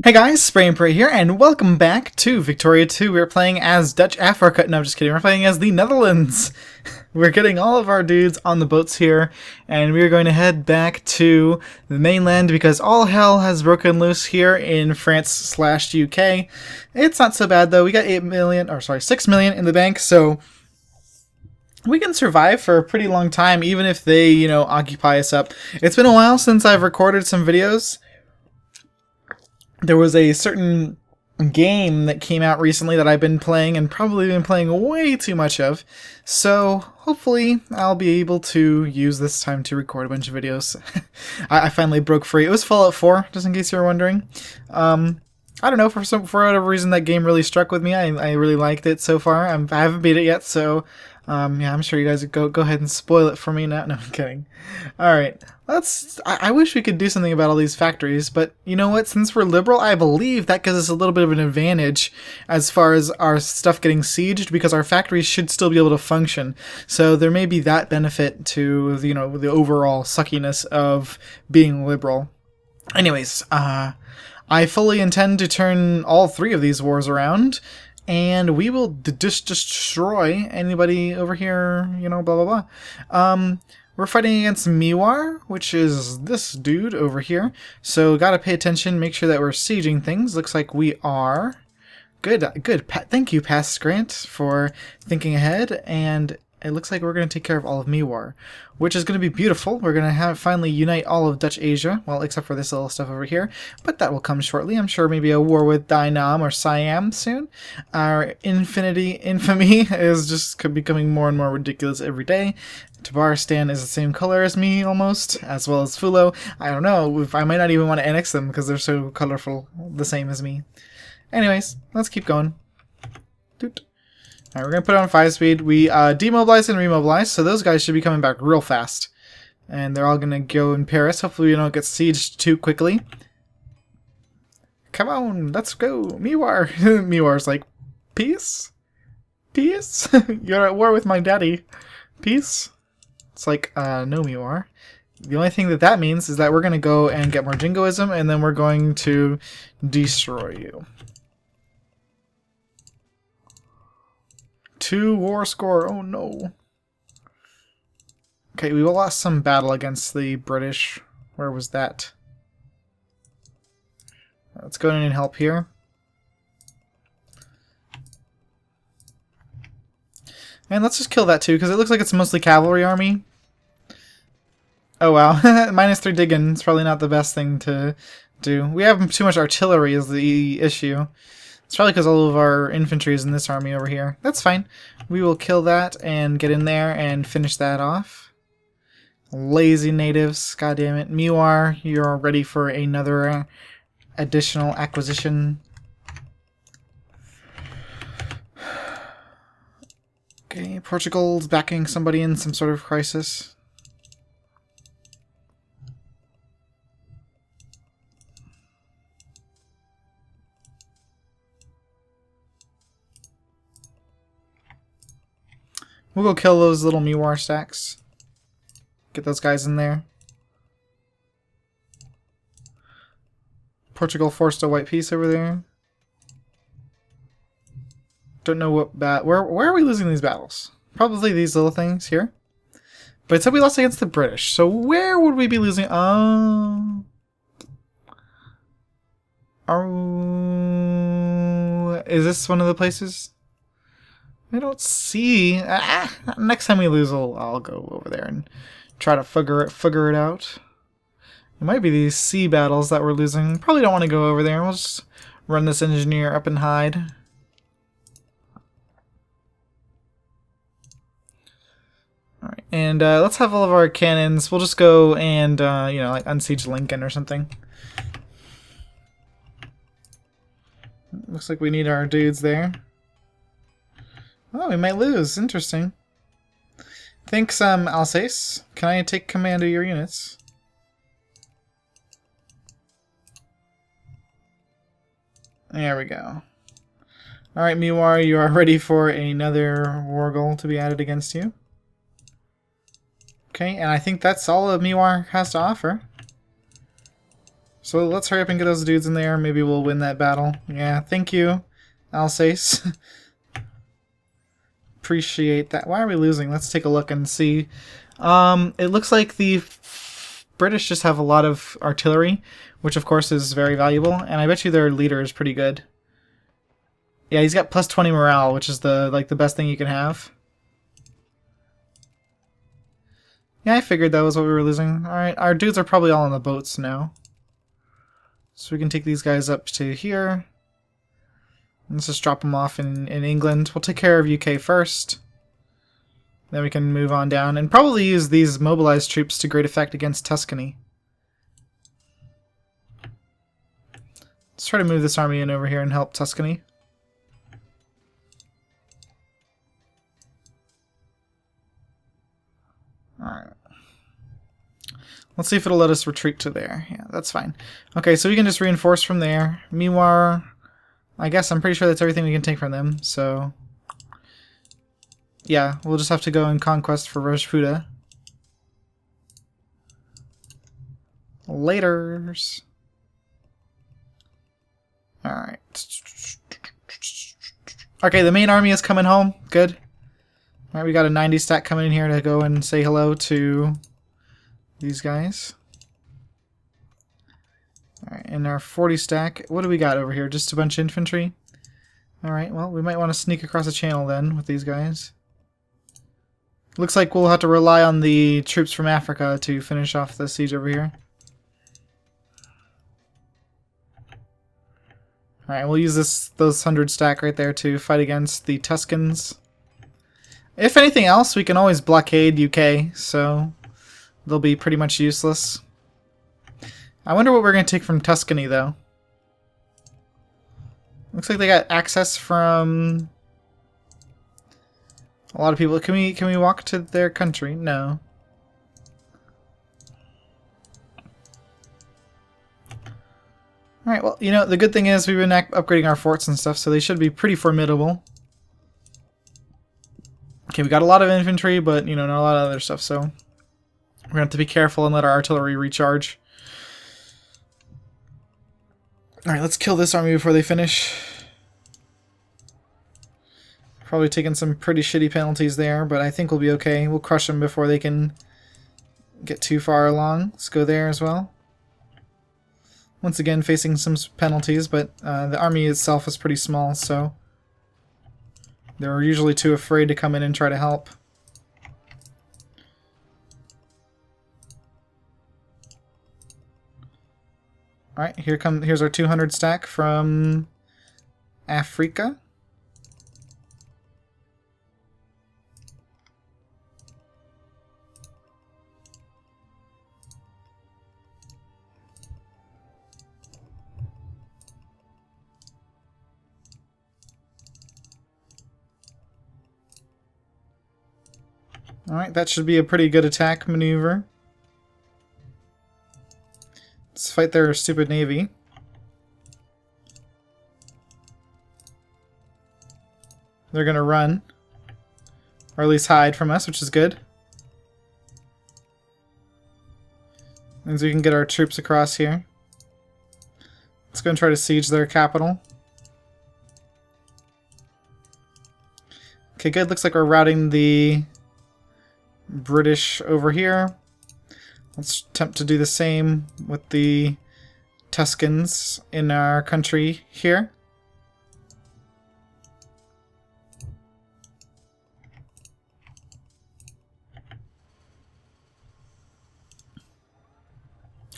Hey guys, Spray and Pray here, and welcome back to Victoria 2. We're playing as Dutch Africa. No, I'm just kidding. We're playing as the Netherlands. We're getting all of our dudes on the boats here, and we're going to head back to the mainland because all hell has broken loose here in France/UK. It's not so bad though. We got 6 million in the bank, so we can survive for a pretty long time, even if they, occupy us up. It's been a while since I've recorded some videos. There was a certain game that came out recently that I've been playing and probably been playing way too much of. So hopefully I'll be able to use this time to record a bunch of videos. I finally broke free. It was Fallout 4, just in case you were wondering. I don't know, for whatever reason that game really struck with me. I really liked it so far. I haven't beat it yet, so yeah, I'm sure you guys would go ahead and spoil it for me now. No, I'm kidding. Alright, I wish we could do something about all these factories, but you know what? Since we're liberal, I believe that gives us a little bit of an advantage as far as our stuff getting sieged, because our factories should still be able to function. So there may be that benefit to, the overall suckiness of being liberal. Anyways, I fully intend to turn all three of these wars around, and we will just destroy anybody over here, blah blah blah. We're fighting against Miwar, which is this dude over here. So gotta pay attention, make sure that we're sieging things. Looks like we are. Good. Thank you, Past Grant, for thinking ahead, and it looks like we're going to take care of all of Miwar, which is going to be beautiful. We're going to finally unite all of Dutch Asia, well, except for this little stuff over here, but that will come shortly. I'm sure maybe a war with Dainam or Siam soon. Our infamy is just becoming more and more ridiculous every day. Tabaristan is the same color as me, almost, as well as Fulo. I don't know, I might not even want to annex them because they're so colorful, the same as me. Anyways, let's keep going. Doot. Alright, we're going to put it on 5-speed. We demobilize and remobilize, so those guys should be coming back real fast. And they're all going to go in Paris. Hopefully we don't get sieged too quickly. Come on, let's go. Miwar. Miwar's like, peace? Peace? You're at war with my daddy. Peace? It's like, no, Miwar. The only thing that means is that we're going to go and get more jingoism, and then we're going to destroy you. 2 war score. Oh no. Okay, we lost some battle against the British. Where was that? Let's go in and help here. And let's just kill that too, because it looks like it's mostly cavalry army. Oh wow. -3 digging. It's probably not the best thing to do. We have too much artillery is the issue. It's probably because all of our infantry is in this army over here. That's fine. We will kill that and get in there and finish that off. Lazy natives. God damn it. Miwar, you're ready for another additional acquisition. Okay, Portugal's backing somebody in some sort of crisis. We'll go kill those little Miwar stacks. Get those guys in there. Portugal forced a white peace over there. Don't know what where are we losing these battles? Probably these little things here. But it said we lost against the British. So where would we be losing? Oh. Is this one of the places? I don't see. Next time we lose, I'll go over there and try to figure it out. It might be these sea battles that we're losing. Probably don't want to go over there. We'll just run this engineer up and hide. Alright, and let's have all of our cannons. We'll just go and, like unsiege Lincoln or something. Looks like we need our dudes there. Oh, we might lose. Interesting. Thanks, Alsace. Can I take command of your units? There we go. Alright, Miwar, you are ready for another war goal to be added against you. Okay, and I think that's all that Miwar has to offer. So let's hurry up and get those dudes in there. Maybe we'll win that battle. Yeah, thank you, Alsace. Appreciate that. Why are we losing? Let's take a look and see. It looks like the British just have a lot of artillery, which of course is very valuable, and I bet you their leader is pretty good. Yeah, he's got plus 20 morale, which is the best thing you can have. Yeah, I figured that was what we were losing. Alright, our dudes are probably all on the boats now. So we can take these guys up to here. Let's just drop them off in England. We'll take care of UK first. Then we can move on down and probably use these mobilized troops to great effect against Tuscany. Let's try to move this army in over here and help Tuscany. Alright. Let's see if it'll let us retreat to there. Yeah, that's fine. Okay, so we can just reinforce from there. Meanwhile, I guess I'm pretty sure that's everything we can take from them, so... yeah, we'll just have to go and conquest for Rajputa. Laters. Alright. Okay, the main army is coming home. Good. Alright, we got a 90 stack coming in here to go and say hello to these guys. Alright, and our 40 stack, what do we got over here? Just a bunch of infantry? Alright, well, we might want to sneak across the channel then with these guys. Looks like we'll have to rely on the troops from Africa to finish off the siege over here. Alright, we'll use those 100 stack right there to fight against the Tuscans. If anything else, we can always blockade UK, so they'll be pretty much useless. I wonder what we're going to take from Tuscany, though. Looks like they got access from a lot of people. Can we walk to their country? No. Alright, well, you know, the good thing is we've been upgrading our forts and stuff, so they should be pretty formidable. Okay, we got a lot of infantry, but, you know, not a lot of other stuff, so we're going to have to be careful and let our artillery recharge. Alright, let's kill this army before they finish. Probably taking some pretty shitty penalties there, but I think we'll be okay. We'll crush them before they can get too far along. Let's go there as well. Once again, facing some penalties, but the army itself is pretty small, so they're usually too afraid to come in and try to help. Alright, here's our 200 stack from Africa. Alright, that should be a pretty good attack maneuver. Let's fight their stupid navy. They're gonna run. Or at least hide from us, which is good. Means we can get our troops across here. Let's go and try to siege their capital. Okay, good. Looks like we're routing the British over here. Let's attempt to do the same with the Tuscans in our country here.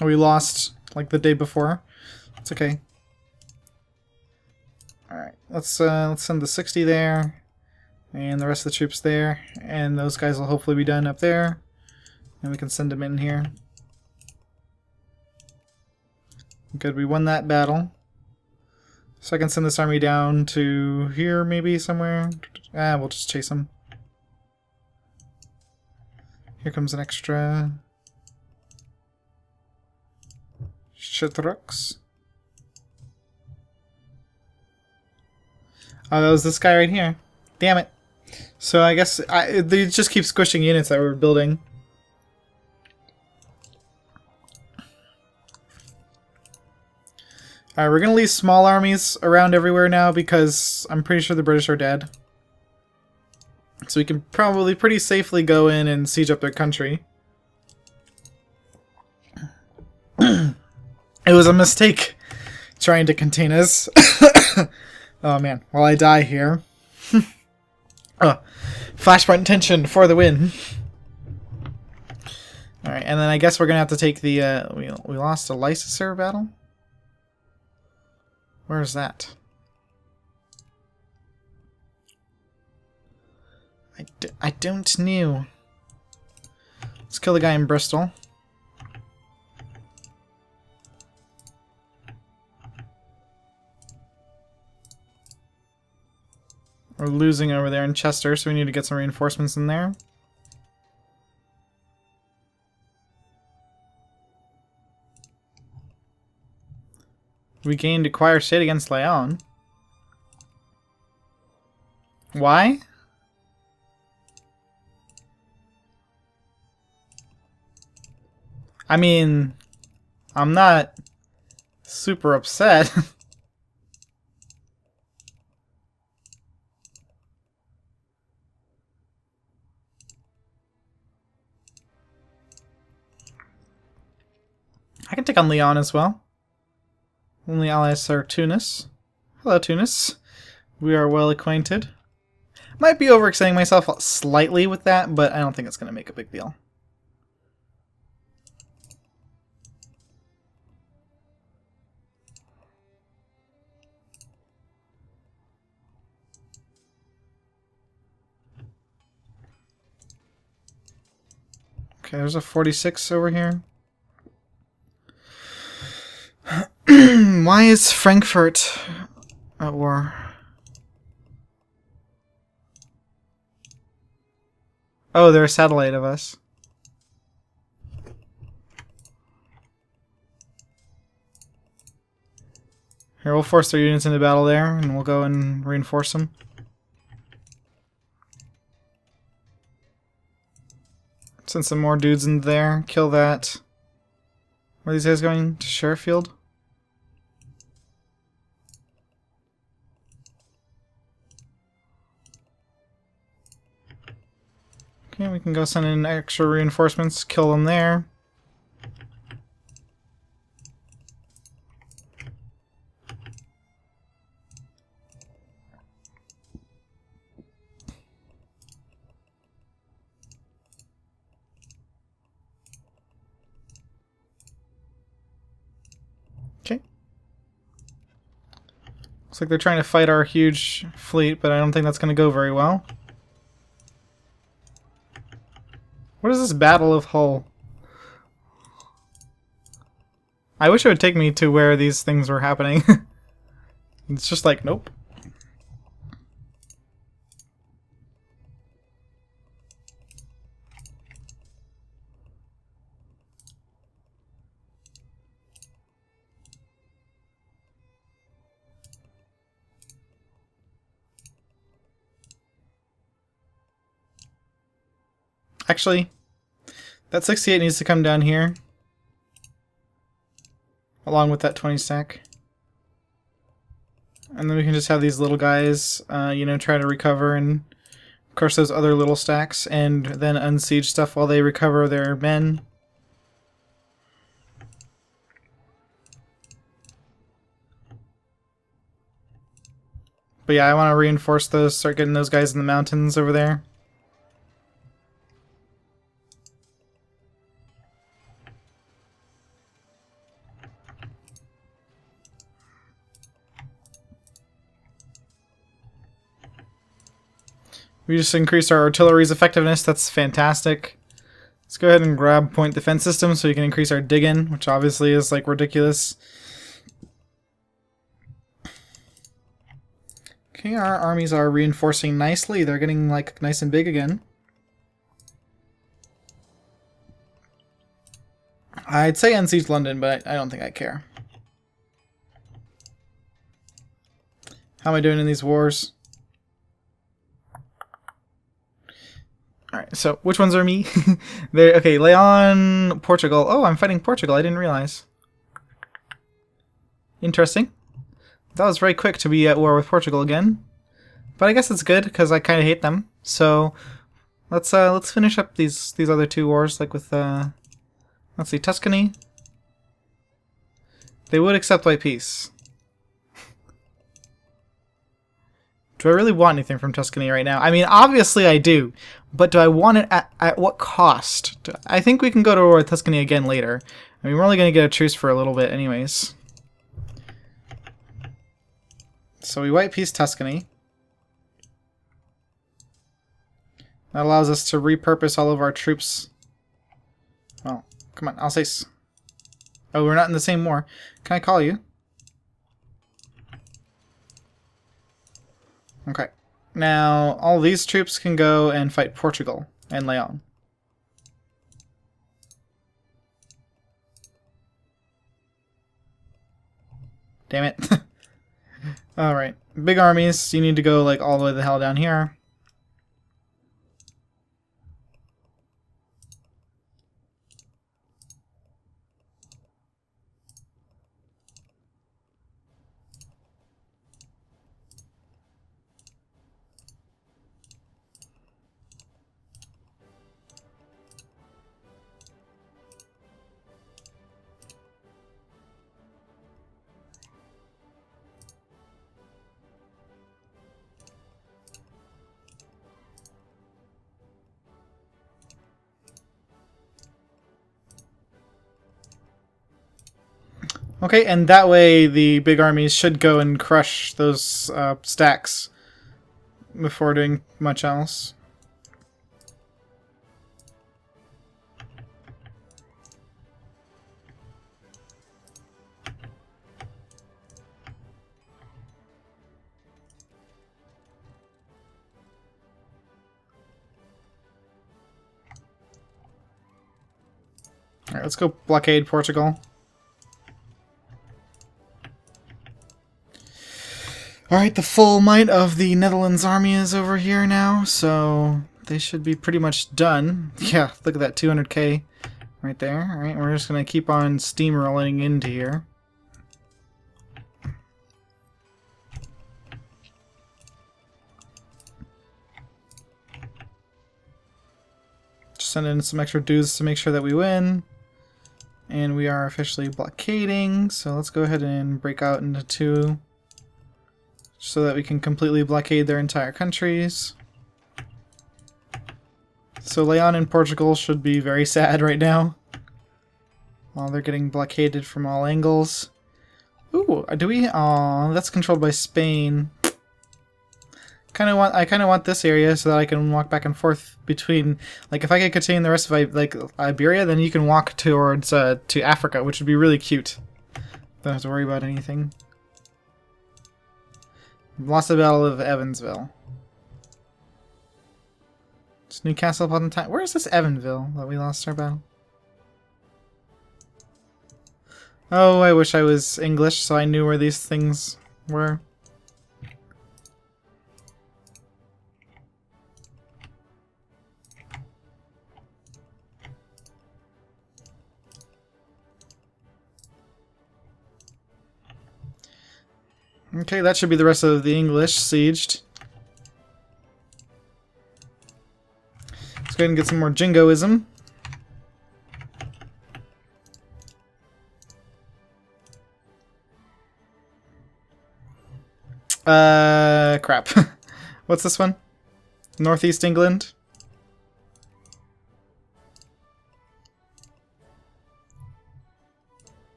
Oh, we lost like the day before. It's okay. Alright, let's send the 60 there. And the rest of the troops there. And those guys will hopefully be done up there. And we can send them in here. Good, we won that battle. So I can send this army down to here maybe somewhere. We'll just chase them. Here comes an extra Shatrux. Oh, that was this guy right here. Damn it. So I guess they just keep squishing units that we're building. Alright, we're gonna leave small armies around everywhere now because I'm pretty sure the British are dead. So we can probably pretty safely go in and siege up their country. It was a mistake trying to contain us. Oh man, while I die here. Flashpoint tension for the win. Alright, and then I guess we're gonna have to take the, we lost a licensor battle? Where is that? I don't know. Let's kill the guy in Bristol. We're losing over there in Chester, so we need to get some reinforcements in there. We gained acquired state against Leon. Why? I mean, I'm not super upset. I can take on Leon as well. Only allies are Tunis. Hello, Tunis. We are well acquainted. Might be overextending myself slightly with that, but I don't think it's going to make a big deal. Okay, there's a 46 over here. Why is Frankfurt at war? Oh, they're a satellite of us. Here, we'll force their units into battle there, and we'll go and reinforce them. Send some more dudes in there. Kill that. Where are these guys going? To Sheffield? Okay, we can go send in extra reinforcements, kill them there. Okay. Looks like they're trying to fight our huge fleet, but I don't think that's going to go very well. What is this Battle of Hull? I wish it would take me to where these things were happening. It's just like, nope. Actually, that 68 needs to come down here. Along with that 20 stack. And then we can just have these little guys, you know, try to recover, and of course those other little stacks, and then unsiege stuff while they recover their men. But yeah, I want to reinforce those, start getting those guys in the mountains over there. We just increased our artillery's effectiveness. That's fantastic. Let's go ahead and grab point defense system so we can increase our digging, which obviously is like ridiculous. Okay, our armies are reinforcing nicely. They're getting like nice and big again. I'd say unsiege London, but I don't think I care. How am I doing in these wars? Alright, so which ones are me? Okay, Leon, Portugal. Oh, I'm fighting Portugal. I didn't realize. Interesting. That was very quick to be at war with Portugal again. But I guess it's good, because I kind of hate them. So, let's finish up these other two wars, like with, let's see, Tuscany. They would accept white peace. Do I really want anything from Tuscany right now? I mean, obviously I do, but do I want it at what cost? I think we can go to war with Tuscany again later. I mean, we're only going to get a truce for a little bit anyways. So we white peace Tuscany. That allows us to repurpose all of our troops. Oh, come on, Alsace. Oh, we're not in the same war. Can I call you? Okay. Now, all these troops can go and fight Portugal and Leon. Damn it. Alright. Big armies, you need to go like all the way the hell down here. Okay, and that way the big armies should go and crush those stacks before doing much else. Alright, let's go blockade Portugal. Alright, the full might of the Netherlands army is over here now, so they should be pretty much done. Yeah, look at that, 200k right there. Alright, we're just going to keep on steamrolling into here. Just send in some extra dudes to make sure that we win. And we are officially blockading, so let's go ahead and break out into two, so that we can completely blockade their entire countries. So Leon and Portugal should be very sad right now, while they're getting blockaded from all angles. Ooh, do we? Aw, that's controlled by Spain. I kind of want this area so that I can walk back and forth between. Like, if I could contain the rest of Iberia, then you can walk towards to Africa, which would be really cute. Don't have to worry about anything. Lost the Battle of Evansville. It's Newcastle upon Tyne. Where is this Evansville that we lost our battle? Oh, I wish I was English so I knew where these things were. Okay, that should be the rest of the English sieged. Let's go ahead and get some more jingoism. Crap. What's this one? Northeast England?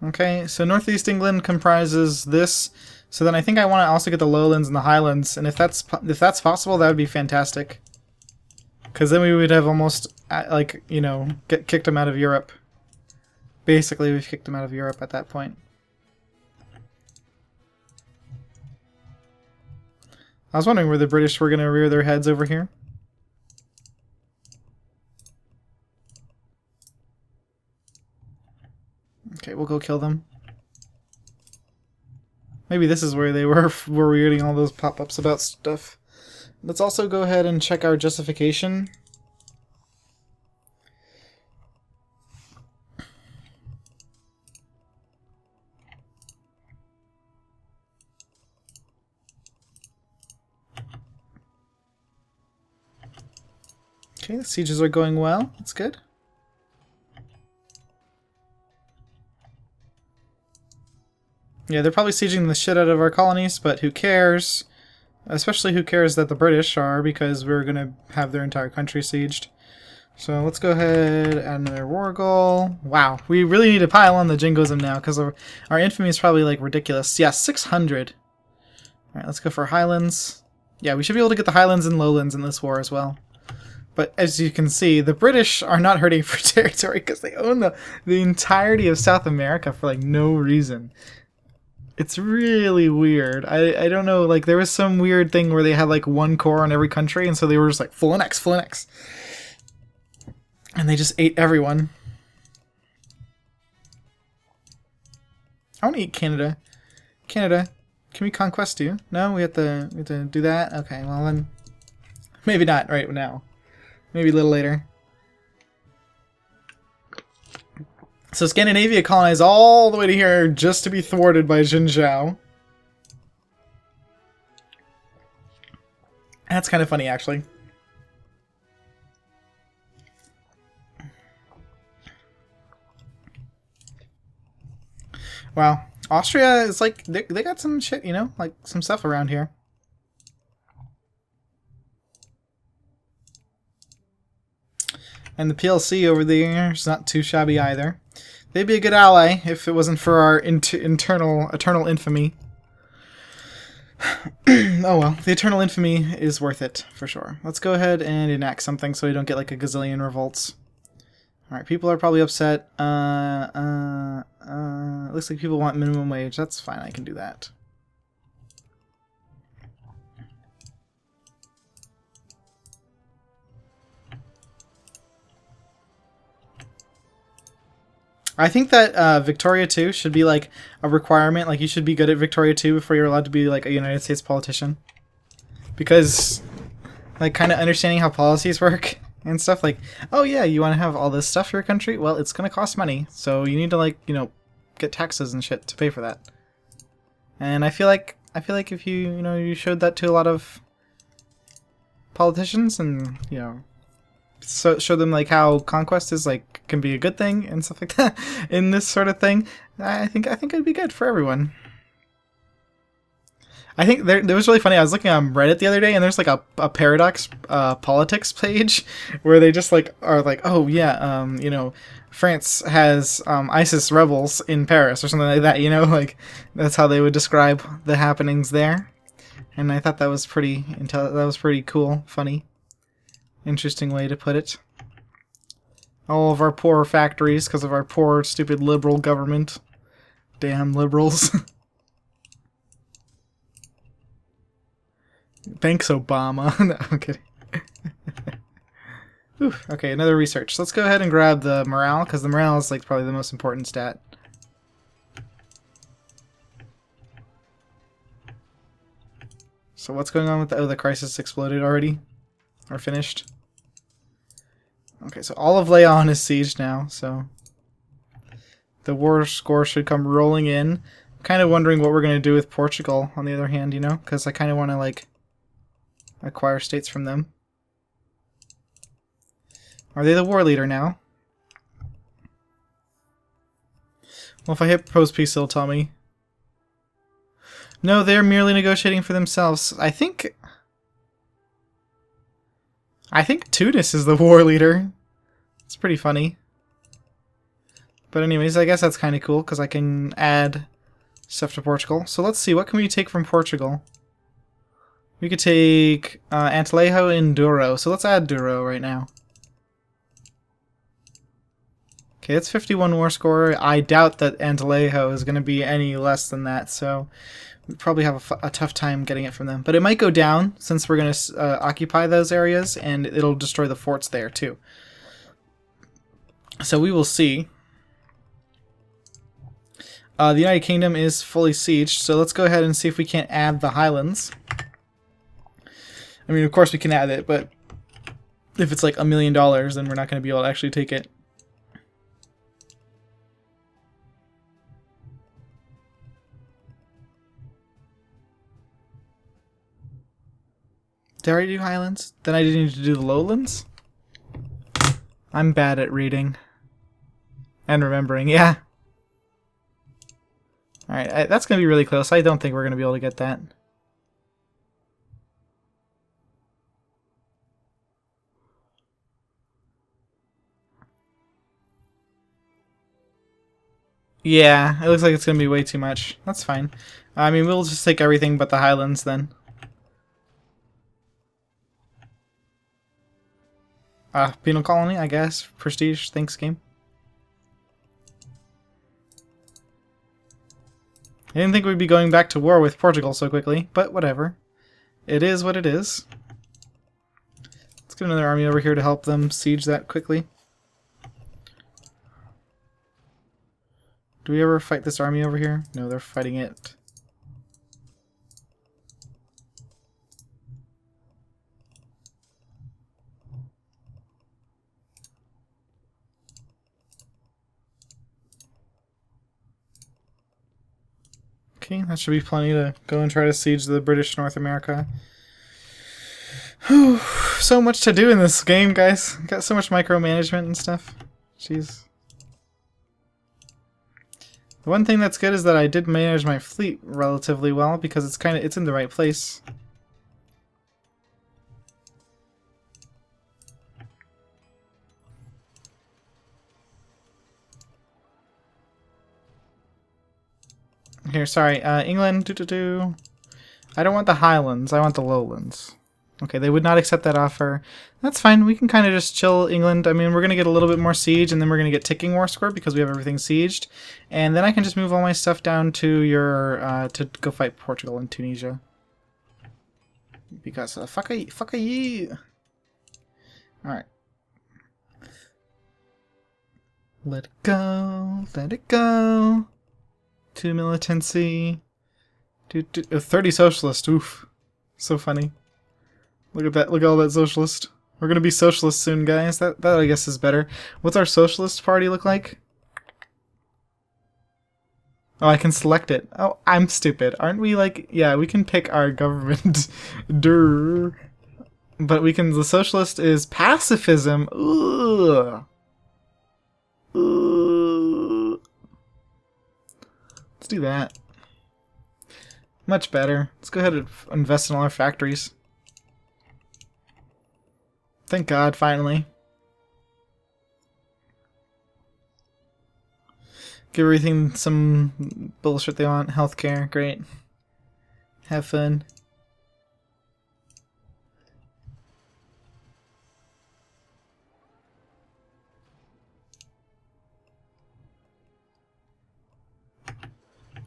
Okay, so Northeast England comprises this. So then I think I want to also get the Lowlands and the Highlands, and if that's possible, that would be fantastic. Because then we would have almost, like, you know, kicked them out of Europe. Basically, we've kicked them out of Europe at that point. I was wondering where the British were going to rear their heads over here. Okay, we'll go kill them. Maybe this is where they were getting all those pop-ups about stuff. Let's also go ahead and check our justification. Okay, the sieges are going well. That's good. Yeah, they're probably sieging the shit out of our colonies, but who cares? Especially who cares that the British are, because we're going to have their entire country sieged. So let's go ahead, add another war goal. Wow, we really need to pile on the jingoism now, because our infamy is probably like ridiculous. Yeah, 600. Alright, let's go for Highlands. Yeah, we should be able to get the Highlands and Lowlands in this war as well. But as you can see, the British are not hurting for territory because they own the entirety of South America for like no reason. It's really weird. I don't know, like there was some weird thing where they had like one core on every country, and so they were just like full annex, full annex. And they just ate everyone. I want to eat Canada. Canada, can we conquest you? No, we have to do that? Okay, well then, maybe not right now. Maybe a little later. So Scandinavia colonized all the way to here just to be thwarted by Jinzhou. That's kind of funny, actually. Wow. Austria is like, they got some shit, you know? Like, some stuff around here. And the PLC over there is not too shabby either. They'd be a good ally if it wasn't for our eternal infamy. Oh well, the eternal infamy is worth it, for sure. Let's go ahead and enact something so we don't get like a gazillion revolts. Alright, people are probably upset. Looks like people want minimum wage. That's fine, I can do that. I think that Victoria 2 should be like a requirement. Like you should be good at Victoria 2 before you're allowed to be like a United States politician. Because like kind of understanding how policies work and stuff, like, oh yeah, you want to have all this stuff for your country? Well, it's going to cost money. So you need to like, you know, get taxes and shit to pay for that. And I feel like if you showed that to a lot of politicians and, you know, so show them like how conquest is like can be a good thing and stuff like that in this sort of thing, I think it'd be good for everyone. I think there was really funny. I was looking on Reddit the other day, and there's like a paradox politics page where they just like are like, oh yeah, you know, France has ISIS rebels in Paris or something like that. You know, like that's how they would describe the happenings there. And I thought that was pretty cool, funny. Interesting way to put it. All of our poor factories because of our poor, stupid liberal government. Damn liberals. Thanks, Obama. No, I'm kidding. Oof, okay, another research. So let's go ahead and grab the morale, because the morale is like probably the most important stat. So what's going on with the crisis exploded already? Or finished? Okay, so all of Leon is sieged now, so the war score should come rolling in. I'm kind of wondering what we're going to do with Portugal, on the other hand, you know? Because I kind of want to, like, acquire states from them. Are they the war leader now? Well, if I hit propose peace, it'll tell me. No, they're merely negotiating for themselves. I think Tunis is the war leader. It's pretty funny. But anyways, I guess that's kind of cool because I can add stuff to Portugal. So let's see, what can we take from Portugal? We could take Antilejo and Douro. So let's add Douro right now. Okay, it's 51 war score. I doubt that Antilejo is going to be any less than that, so we probably have a tough time getting it from them. But it might go down since we're going to occupy those areas, and it'll destroy the forts there too. So we will see. The United Kingdom is fully sieged, so let's go ahead and see if we can't add the Highlands. I mean, of course we can add it, but if it's like $1 million, then we're not going to be able to actually take it. Did I already do Highlands? Then I didn't need to do the Lowlands? I'm bad at reading. And remembering, yeah. Alright, that's going to be really close. I don't think we're going to be able to get that. Yeah, it looks like it's going to be way too much. That's fine. I mean, we'll just take everything but the Highlands then. Penal colony, I guess. Prestige, thanks game. I didn't think we'd be going back to war with Portugal so quickly, but whatever. It is what it is. Let's get another army over here to help them siege that quickly. Do we ever fight this army over here? No, they're fighting it. Okay, that should be plenty to go and try to siege the British North America. Whew, so much to do in this game, guys. Got so much micromanagement and stuff. Jeez. The one thing that's good is that I did manage my fleet relatively well because it's in the right place. Here, sorry, England, I don't want the Highlands, I want the Lowlands. Okay, they would not accept that offer. That's fine, we can kind of just chill England. I mean, we're going to get a little bit more siege, and then we're going to get ticking war score because we have everything sieged. And then I can just move all my stuff down to to go fight Portugal and Tunisia. Because, fuck a ye. Alright. Let it go, let it go. 2 militancy. 30 socialist, oof. So funny. Look at that, look at all that socialist. We're gonna be socialist soon, guys. That I guess is better. What's our socialist party look like? Oh, I can select it. Oh, I'm stupid. Aren't we like... Yeah, we can pick our government. Durr. But we can... The socialist is pacifism. Ugh. Ugh. Let's do that. Much better. Let's go ahead and invest in all our factories. Thank God, finally. Give everything some bullshit they want. Healthcare, great. Have fun.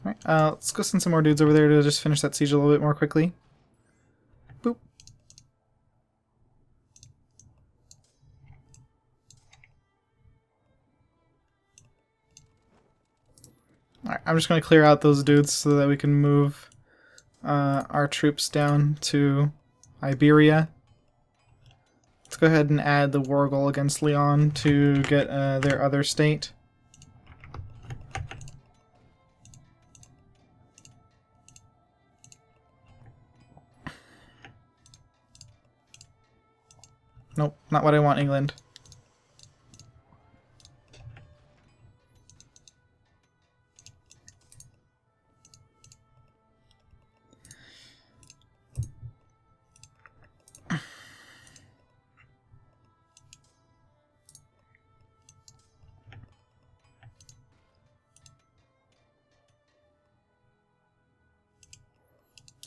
Alright, let's go send some more dudes over there to just finish that siege a little bit more quickly. Boop. Alright, I'm just going to clear out those dudes so that we can move our troops down to Iberia. Let's go ahead and add the war goal against Leon to get their other state. Nope, not what I want, England.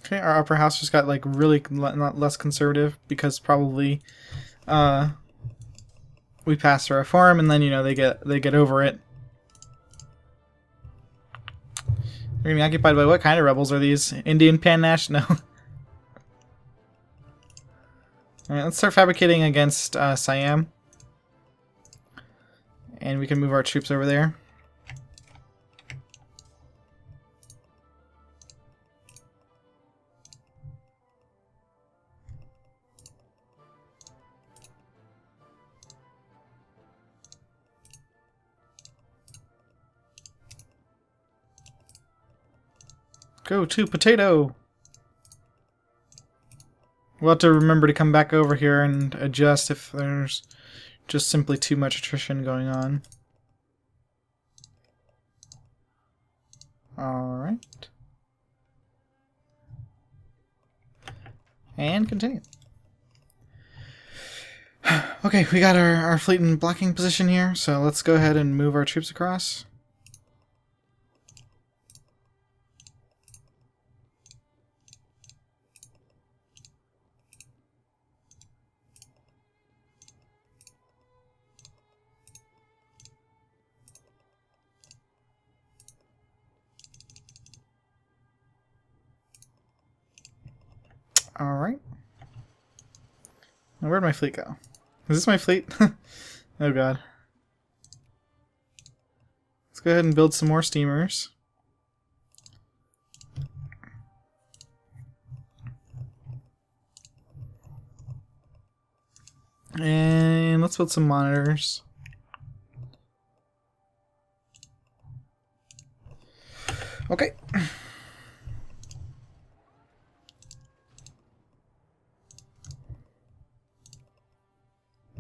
Okay, our upper house just got like really not less conservative because probably we passed a reform and then they get over it. They're gonna be occupied by what kind of rebels are these? Indian Pan-Nash? No. Alright, let's start fabricating against Siam. And we can move our troops over there. Go to potato! We'll have to remember to come back over here and adjust if there's just simply too much attrition going on. Alright. And continue. Okay, we got our fleet in blocking position here, so let's go ahead and move our troops across. Alright. Now where'd my fleet go? Is this my fleet? Oh god. Let's go ahead and build some more steamers. And let's build some monitors. Okay.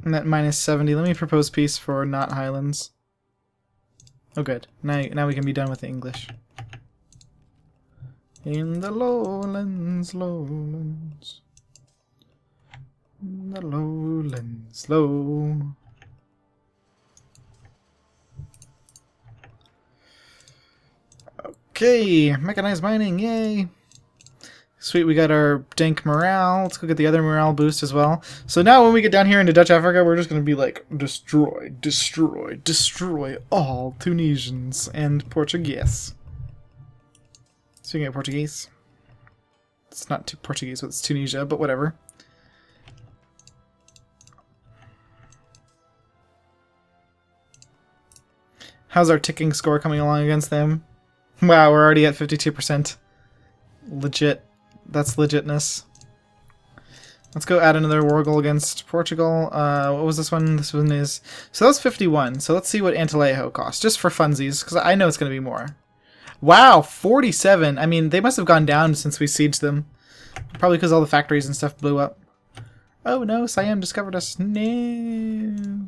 And that minus 70. Let me propose peace for not Highlands. Oh good. Now we can be done with the English. In the lowlands, lowlands. In the lowlands, low. Okay, mechanized mining, yay! Sweet, we got our dank morale. Let's go get the other morale boost as well. So now when we get down here into Dutch Africa, we're just going to be like, destroy, destroy, destroy all Tunisians and Portuguese. Speaking of Portuguese. It's not too Portuguese, but it's Tunisia, but whatever. How's our ticking score coming along against them? Wow, we're already at 52%. Legit. That's legitness. Let's go add another war goal against Portugal. What was this one? This one is... So that was 51. So let's see what Antalejo costs, just for funsies, because I know it's going to be more. Wow, 47. I mean, they must have gone down since we sieged them. Probably because all the factories and stuff blew up. Oh no, Siam discovered us. No.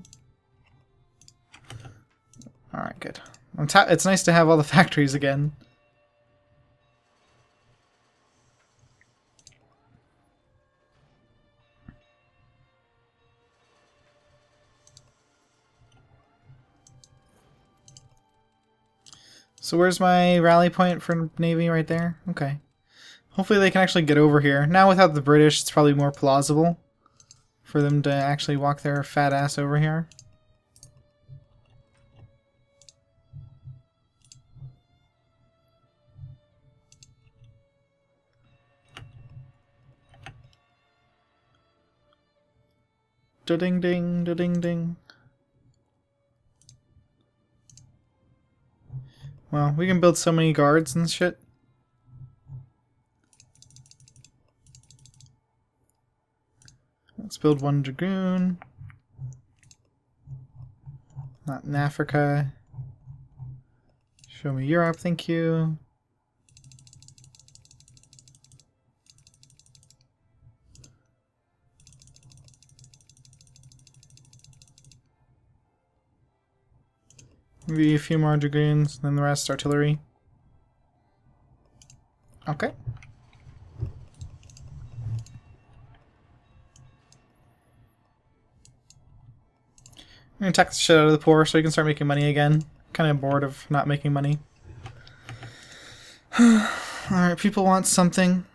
Alright, good. It's nice to have all the factories again. So where's my rally point for Navy right there? Okay. Hopefully they can actually get over here. Now without the British, it's probably more plausible for them to actually walk their fat ass over here. Da-ding ding, da-ding ding. Well, we can build so many guards and shit. Let's build one dragoon. Not in Africa. Show me Europe, thank you. Maybe a few more dragoons, then the rest artillery. Okay. I'm gonna tax the shit out of the poor so we can start making money again. Kind of bored of not making money. Alright, people want something.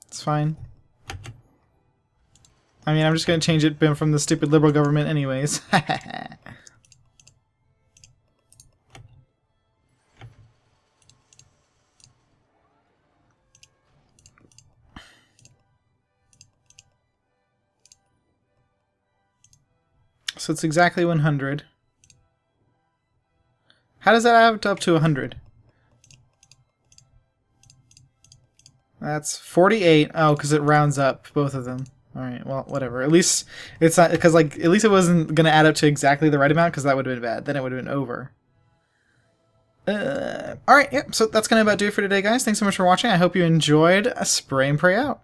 It's fine. I mean, I'm just gonna change it from the stupid liberal government anyways. So it's exactly 100. How does that add up to 100? That's 48. Oh, because it rounds up both of them. Alright, well, whatever. At least it's not, because, like, at least it wasn't going to add up to exactly the right amount, because that would have been bad. Then it would have been over. Alright, yep, so that's going to about do it for today, guys. Thanks so much for watching. I hope you enjoyed. Spray and pray out.